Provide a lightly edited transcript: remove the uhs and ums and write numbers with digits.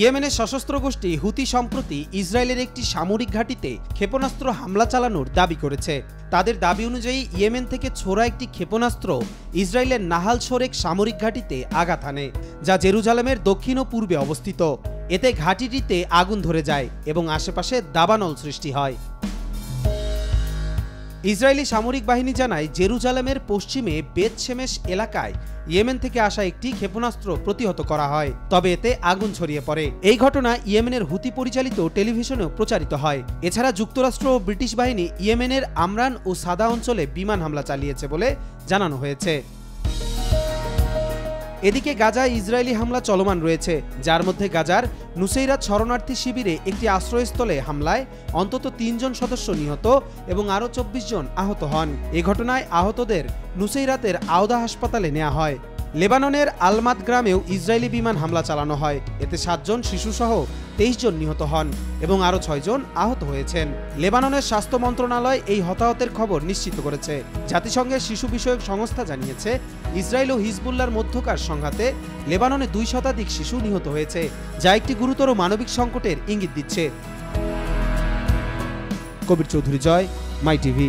ইয়েমেনের সশস্ত্র গোষ্ঠী হুতি সম্প্রতি ইসরায়েলের একটি সামরিক ঘাঁটিতে ক্ষেপণাস্ত্র হামলা চালানোর দাবি করেছে। তাদের দাবি অনুযায়ী ইয়েমেন থেকে ছোড়া একটি ক্ষেপণাস্ত্র ইসরায়েলের নাহাল শোরেক সামরিক ঘাঁটিতে আঘাত হানে, যা জেরুজালেমের দক্ষিণ ও পূর্বে অবস্থিত। এতে ঘাঁটিটিতে আগুন ধরে যায় এবং আশেপাশে দাবানল সৃষ্টি হয়। ইসরায়েলি সামরিক বাহিনী জানায়, জেরুজালেমের পশ্চিমে বেত শেমেশ এলাকায় ইয়েমেন থেকে আসা একটি ক্ষেপণাস্ত্র প্রতিহত করা হয়, তবে এতে আগুন ছড়িয়ে পড়ে। এই ঘটনা ইয়েমেনের হুতি পরিচালিত টেলিভিশনেও প্রচারিত হয়। এছাড়া যুক্তরাষ্ট্র ও ব্রিটিশ বাহিনী ইয়েমেনের আমরান ও সাদা অঞ্চলে বিমান হামলা চালিয়েছে বলে জানানো হয়েছে। এদিকে গাজায় ইসরায়েলি হামলা চলমান রয়েছে, যার মধ্যে গাজার নুসেইরাত শরণার্থী শিবিরে একটি আশ্রয়স্থলে হামলায় অন্তত ৩ জন সদস্য নিহত এবং আরও ২৪ জন আহত হন। এ ঘটনায় আহতদের নুসেইরাতের আওদা হাসপাতালে নেওয়া হয়। লেবাননের আলমাদ গ্রামেও ইসরায়েলি বিমান হামলা চালানো হয়। এতে ৭ জন শিশুসহ ২৩ জন নিহত হন এবং আরও ৬ জন আহত হয়েছেন। লেবাননের স্বাস্থ্য মন্ত্রণালয় এই হতাহতের খবর নিশ্চিত করেছে। জাতিসংঘের শিশু বিষয়ক সংস্থা জানিয়েছে, ইসরায়েল ও হিজবুল্লাহর মধ্যকার সংঘাতে লেবাননে ২ শতাধিক শিশু নিহত হয়েছে, যা একটি গুরুতর মানবিক সংকটের ইঙ্গিত দিচ্ছে। কবির চৌধুরী জয়, মাই টিভি।